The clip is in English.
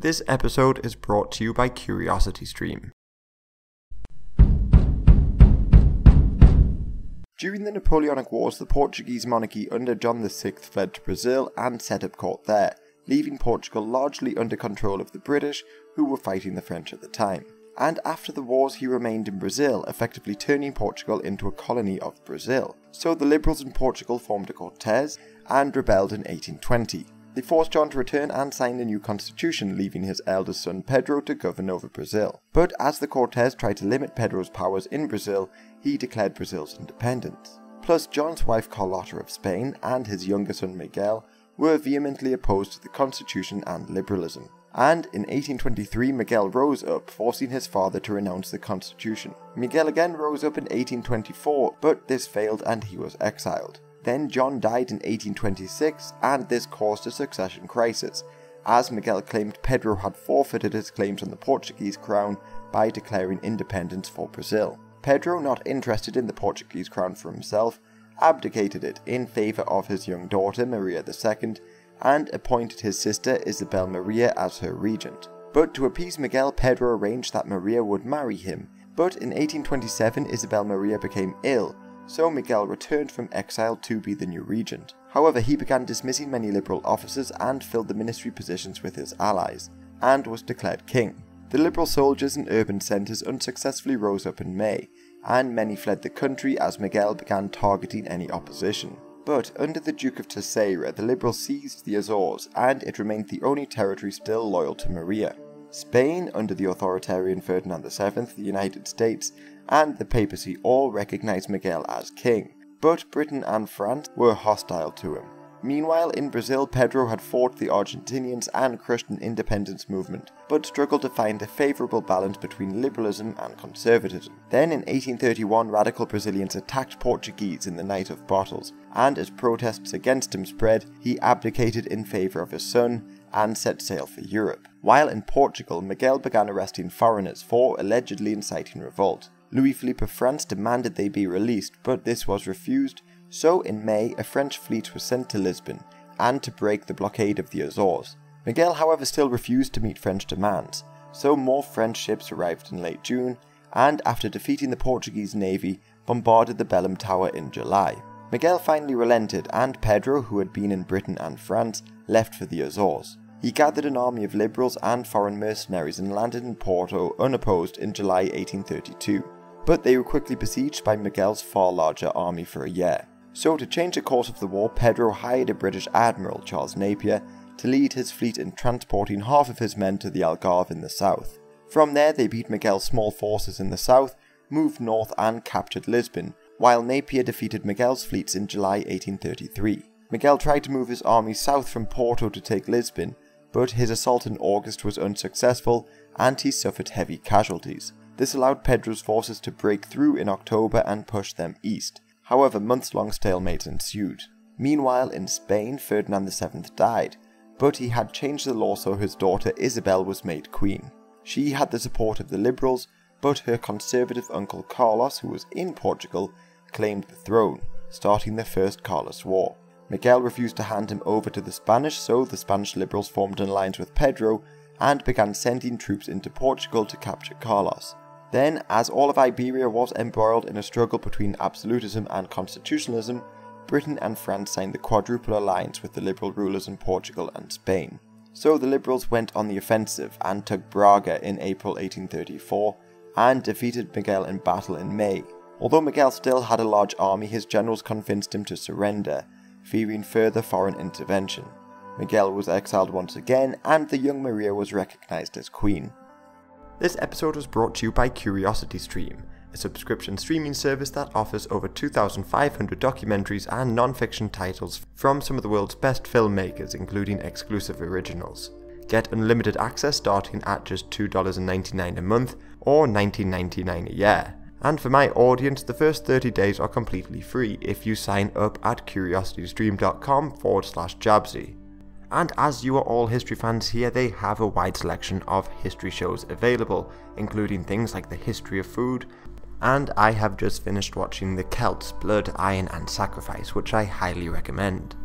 This episode is brought to you by CuriosityStream. During the Napoleonic Wars, the Portuguese monarchy under John VI fled to Brazil and set up court there, leaving Portugal largely under control of the British, who were fighting the French at the time. And after the wars he remained in Brazil, effectively turning Portugal into a colony of Brazil. So the liberals in Portugal formed a Cortes and rebelled in 1820. They forced John to return and sign a new constitution, leaving his eldest son Pedro to govern over Brazil. But as the Cortes tried to limit Pedro's powers in Brazil, he declared Brazil's independence. Plus, John's wife Carlota of Spain and his younger son Miguel were vehemently opposed to the constitution and liberalism. And in 1823 Miguel rose up, forcing his father to renounce the constitution. Miguel again rose up in 1824, but this failed and he was exiled. Then John died in 1826, and this caused a succession crisis, as Miguel claimed Pedro had forfeited his claims on the Portuguese crown by declaring independence for Brazil. Pedro, not interested in the Portuguese crown for himself, abdicated it in favour of his young daughter Maria II, and appointed his sister Isabel Maria as her regent. But to appease Miguel, Pedro arranged that Maria would marry him, but in 1827 Isabel Maria became ill, so Miguel returned from exile to be the new regent. However, he began dismissing many liberal officers and filled the ministry positions with his allies, and was declared king. The liberal soldiers in urban centres unsuccessfully rose up in May, and many fled the country as Miguel began targeting any opposition. But under the Duke of Terceira, the liberals seized the Azores, and it remained the only territory still loyal to Maria. Spain, under the authoritarian Ferdinand VII, the United States, and the papacy all recognized Miguel as king, but Britain and France were hostile to him. Meanwhile, in Brazil, Pedro had fought the Argentinians and crushed an independence movement, but struggled to find a favourable balance between liberalism and conservatism. Then in 1831, radical Brazilians attacked Portuguese in the Night of Bottles, and as protests against him spread, he abdicated in favour of his son and set sail for Europe. While in Portugal, Miguel began arresting foreigners for allegedly inciting revolt. Louis Philippe of France demanded they be released, but this was refused, so in May a French fleet was sent to Lisbon, and to break the blockade of the Azores. Miguel, however, still refused to meet French demands, so more French ships arrived in late June, and after defeating the Portuguese navy, bombarded the Belém Tower in July. Miguel finally relented, and Pedro, who had been in Britain and France, left for the Azores. He gathered an army of liberals and foreign mercenaries and landed in Porto unopposed in July 1832. But they were quickly besieged by Miguel's far larger army for a year. So to change the course of the war, Pedro hired a British admiral, Charles Napier, to lead his fleet in transporting half of his men to the Algarve in the south. From there they beat Miguel's small forces in the south, moved north and captured Lisbon, while Napier defeated Miguel's fleets in July 1833. Miguel tried to move his army south from Porto to take Lisbon, but his assault in August was unsuccessful and he suffered heavy casualties. This allowed Pedro's forces to break through in October and push them east. However, months-long stalemate ensued. Meanwhile, in Spain, Ferdinand VII died, but he had changed the law so his daughter Isabel was made queen. She had the support of the liberals, but her conservative uncle Carlos, who was in Portugal, claimed the throne, starting the First Carlist War. Miguel refused to hand him over to the Spanish, so the Spanish liberals formed an alliance with Pedro and began sending troops into Portugal to capture Carlos. Then, as all of Iberia was embroiled in a struggle between absolutism and constitutionalism, Britain and France signed the Quadruple Alliance with the liberal rulers in Portugal and Spain. So the liberals went on the offensive and took Braga in April 1834 and defeated Miguel in battle in May. Although Miguel still had a large army, his generals convinced him to surrender, fearing further foreign intervention. Miguel was exiled once again, and the young Maria was recognized as queen. This episode was brought to you by CuriosityStream, a subscription streaming service that offers over 2,500 documentaries and non-fiction titles from some of the world's best filmmakers, including exclusive originals. Get unlimited access starting at just $2.99 a month or $19.99 a year. And for my audience, the first 30 days are completely free if you sign up at curiositystream.com/Jabzy. And as you are all history fans here, they have a wide selection of history shows available, including things like the history of food, and I have just finished watching The Celts, Blood, Iron and Sacrifice, which I highly recommend.